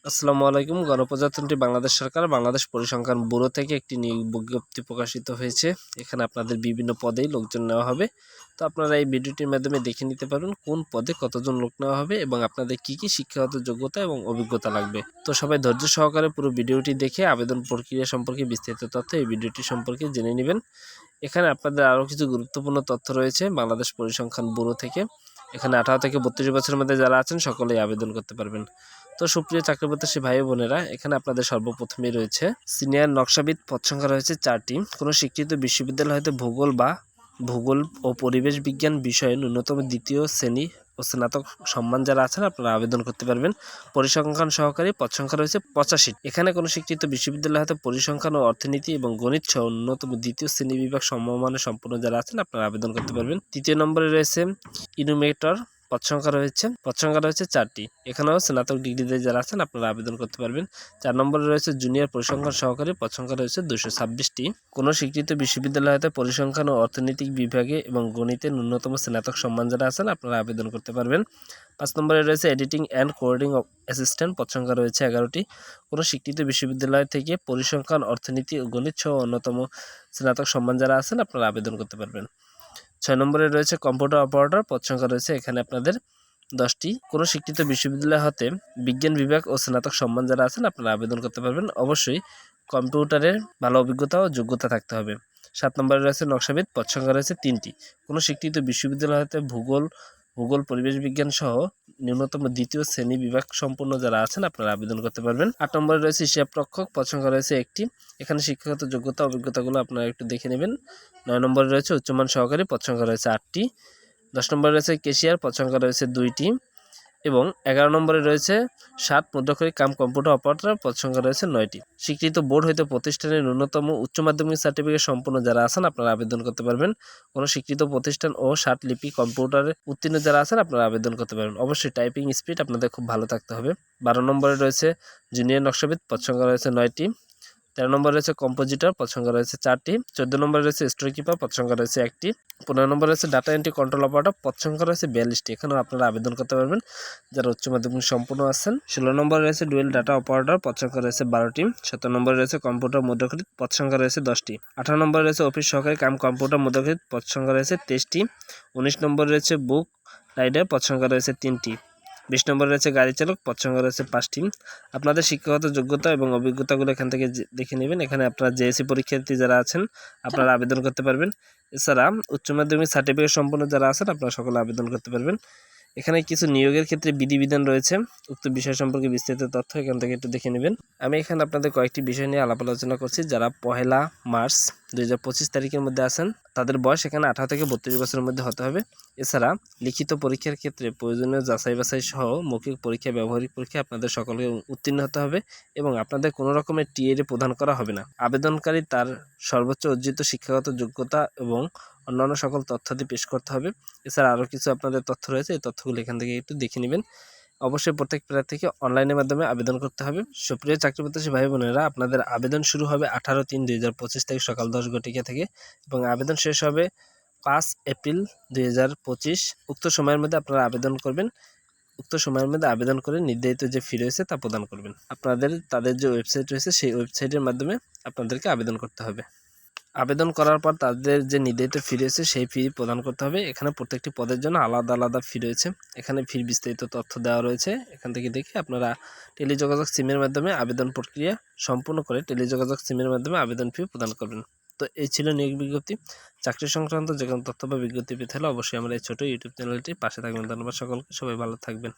আসসালামু আলাইকুম। গণপ্রজাতন্ত্রী বাংলাদেশ সরকার বাংলাদেশ পরিসংখ্যান ব্যুরো থেকে একটি নিয়োগ বিজ্ঞপ্তি প্রকাশিত হয়েছে। এখানে আপনাদের বিভিন্ন পদেই লোকজন নেওয়া হবে। তো আপনারা এই ভিডিওটির মাধ্যমে দেখে নিতে পারবেন কোন পদে কতজন লোক নেওয়া হবে এবং আপনাদের কি কি শিক্ষাগত যোগ্যতা এবং অভিজ্ঞতা লাগবে। তো সবাই ধৈর্য সহকারে পুরো ভিডিওটি দেখে আবেদন প্রক্রিয়া সম্পর্কে বিস্তারিত তথ্য এই ভিডিওটি সম্পর্কে জেনে নেবেন। এখানে আপনাদের আরও কিছু গুরুত্বপূর্ণ তথ্য রয়েছে বাংলাদেশ পরিসংখ্যান ব্যুরো থেকে। এখানে 18 থেকে 32 বছরের মধ্যে যারা আছেন সকলেই আবেদন করতে পারবেন। তো সুপ্রিয় চাকরি প্রত্যাশী ভাই বোনেরা, এখানে আপনাদের সর্বপ্রথমেই রয়েছে সিনিয়র নকশাবিদ পদ সংখ্যা রয়েছে 4টি। কোনো স্বীকৃত বিশ্ববিদ্যালয় হতে ভূগোল ও পরিবেশ বিজ্ঞান বিষয়ে ন্যূনতম দ্বিতীয় শ্রেণী ও স্নাতক সম্মান যারা আছেন আপনারা আবেদন করতে পারবেন। পরিসংখ্যান সহকারী পদ সংখ্যা রয়েছে 85। এখানে কোনো স্বীকৃত বিশ্ববিদ্যালয় হতে পরিসংখ্যান ও অর্থনীতি এবং গণিত সহ ন্যূনতম দ্বিতীয় শ্রেণী বিভাগ সমমানে সম্পূর্ণ যারা আছেন আপনারা আবেদন করতে পারবেন। তৃতীয় নম্বরে রয়েছে ইনুমেটর পদ সংখ্যা রয়েছে 4টি। এখানেও স্নাতক ডিগ্রিতে যারা আছেন আপনারা আবেদন করতে পারবেন। 4 নম্বরে রয়েছে জুনিয়র পরিসংখ্যান সহকারী পদ সংখ্যা রয়েছে 226টি। কোনো স্বীকৃত বিশ্ববিদ্যালয় হতে পরিসংখ্যান ও অর্থনৈতিক বিভাগে এবং গণিতে ন্যূনতম স্নাতক সম্মান যারা আছেন আপনারা আবেদন করতে পারবেন। 5 নম্বরে রয়েছে এডিটিং অ্যান্ড কোডিং অ্যাসিস্ট্যান্ট পদ সংখ্যা রয়েছে 11টি। কোনো স্বীকৃত বিশ্ববিদ্যালয় থেকে পরিসংখ্যান অর্থনীতি ও গণিত সহ অন্যতম স্নাতক সম্মান যারা আছেন আপনারা আবেদন করতে পারবেন। 6 নম্বরে রয়েছে কম্পিউটার অপারেটর পদ সংখ্যা রয়েছে এখানে আপনাদের 10টি। কোনো স্বীকৃত বিশ্ববিদ্যালয় হতে বিজ্ঞান বিভাগ ও স্নাতক সম্মান যারা আছেন আপনারা আবেদন করতে পারবেন। অবশ্যই কম্পিউটারের ভালো অভিজ্ঞতা ও যোগ্যতা থাকতে হবে। 7 নম্বরে রয়েছে নকশাবিদ পদ সংখ্যা রয়েছে 3টি। কোনো স্বীকৃত বিশ্ববিদ্যালয় হতে ভূগোল পরিবেশ বিজ্ঞান সহ ন্যূনতম দ্বিতীয় শ্রেণী বিভাগ সম্পন্ন যারা আছেন আপনারা আবেদন করতে পারবেন। 8 নম্বরে রয়েছে হিসাব রক্ষক পদ সংখ্যা রয়েছে 1টি। এখানে শিক্ষাগত যোগ্যতা অভিজ্ঞতাগুলো আপনারা একটু দেখে নেবেন। 9 নম্বরে রয়েছে উচ্চমান সহকারী পদ সংখ্যা রয়েছে 8টি। 10 নম্বরে রয়েছে ক্যাশিয়ার পদ সংখ্যা রয়েছে 2টি এবং 11 নম্বরে রয়েছে 7 মুদ্রাক্ষরিক কাম কম্পিউটার অপারেটর পদ সংখ্যা রয়েছে 9টি। স্বীকৃত বোর্ড হইতে প্রতিষ্ঠানের ন্যূনতম উচ্চ মাধ্যমিক সার্টিফিকেট সম্পন্ন যারা আছেন আপনারা আবেদন করতে পারবেন। কোনো স্বীকৃত প্রতিষ্ঠান ও 60 লিপি কম্পিউটারে উত্তীর্ণ যারা আছেন আপনারা আবেদন করতে পারবেন। অবশ্যই টাইপিং স্পিড আপনাদের খুব ভালো থাকতে হবে। 12 নম্বরে রয়েছে জুনিয়র নকশাবিদ পদ সংখ্যা রয়েছে 9টি। 13 নম্বরে রয়েছে কম্পোজিটর পদ সংখ্যা রয়েছে 4টি। 14 নম্বরে রয়েছে স্টোর কিপার পদ সংখ্যা রয়েছে 1টি। 15 নম্বরে রয়েছে ডাটা এন্ট্রি কন্ট্রোল অপারেটর পদ সংখ্যা রয়েছে 42টি। এখানেও আপনারা আবেদন করতে পারবেন যারা উচ্চ মাধ্যমিক সম্পূর্ণ আছেন। 16 নম্বরে রয়েছে ডুয়েল ডাটা অপারেটর পদ সংখ্যা রয়েছে 12টি। 17 নম্বরে রয়েছে কম্পিউটার মুদ্রাক্ষরিক পদ সংখ্যা রয়েছে 10টি। 18 নম্বরে রয়েছে অফিস সহকারী কাম কম্পিউটার মুদ্রাক্ষরিক পদ সংখ্যা রয়েছে 23টি। 19 নম্বরে রয়েছে বুক রাইডার পদ সংখ্যা রয়েছে 3টি। 20 নম্বরে রয়েছে গাড়ি চালক পদ সংখ্যা রয়েছে 5টি। আপনাদের শিক্ষাগত যোগ্যতা এবং অভিজ্ঞতাগুলো এখান থেকে দেখে নেবেন। এখানে আপনারা জেএসসি পরীক্ষার্থী যারা আছেন আপনারা আবেদন করতে পারবেন। এছাড়া উচ্চ মাধ্যমিক সার্টিফিকেট সম্পন্ন যারা আছেন আপনারা সকলে আবেদন করতে পারবেন। এখানে কিছু নিয়োগের ক্ষেত্রে বিধিবিধান রয়েছে, উক্ত বিষয় সম্পর্কে বিস্তারিত তথ্য এখান থেকে একটু দেখে নেবেন। আমি এখানে আপনাদের কয়েকটি বিষয় নিয়ে আলাপ আলোচনা করছি। যারা 1 মার্চ 2025 তারিখের মধ্যে আছেন তাদের বয়স এখানে 18 থেকে 32 বছরের মধ্যে হতে হবে। এছাড়া লিখিত পরীক্ষার ক্ষেত্রে প্রয়োজনীয় যাচাই বাছাই সহ মৌখিক পরীক্ষা ব্যবহারিক পরীক্ষা আপনাদের সকলকে উত্তীর্ণ হতে হবে এবং আপনাদের কোনো রকমের টিএডি প্রদান করা হবে না। আবেদনকারী তার সর্বোচ্চ অর্জিত শিক্ষাগত যোগ্যতা এবং অন্যান্য সকল তথ্যাদি পেশ করতে হবে। এছাড়া আরও কিছু আপনাদের তথ্য রয়েছে, এই তথ্যগুলো এখান থেকে একটু দেখে নেবেন। অবশ্যই প্রত্যেক প্রার্থীকে অনলাইনের মাধ্যমে আবেদন করতে হবে। সুপ্রিয় চাকরি প্রত্যাশী ভাই বোনেরা, আপনাদের আবেদন শুরু হবে 18/3/2025 তারিখ সকাল 10 ঘটিকা থেকে এবং আবেদন শেষ হবে 5 এপ্রিল 2025। উক্ত সময়ের মধ্যে আপনারা আবেদন করবেন। উক্ত সময়ের মধ্যে আবেদন করে নির্ধারিত যে ফি রয়েছে তা প্রদান করবেন। তাদের যে ওয়েবসাইট রয়েছে সেই ওয়েবসাইটের মাধ্যমে আপনাদেরকে আবেদন করতে হবে। আবেদন করার পর তাদের যে নির্ধারিত ফি রয়েছে সেই ফি প্রদান করতে হবে। এখানে প্রত্যেকটি পদের জন্য আলাদা আলাদা ফি রয়েছে। এখানে ফির বিস্তারিত তথ্য দেওয়া রয়েছে। এখান থেকে দেখে আপনারা টেলিযোগাযোগ সিমের মাধ্যমে আবেদন প্রক্রিয়া সম্পূর্ণ করে টেলিযোগাযোগ সিমের মাধ্যমে আবেদন ফি প্রদান করবেন। তো এই ছিল নিয়োগ বিজ্ঞপ্তি। চাকরি সংক্রান্ত যে কোনো তথ্য বা বিজ্ঞপ্তি পেতে হলে অবশ্যই আমরা এই ছোটো ইউটিউব চ্যানেলটির পাশে থাকবেন। ধন্যবাদ সকলকে, সবাই ভালো থাকবেন।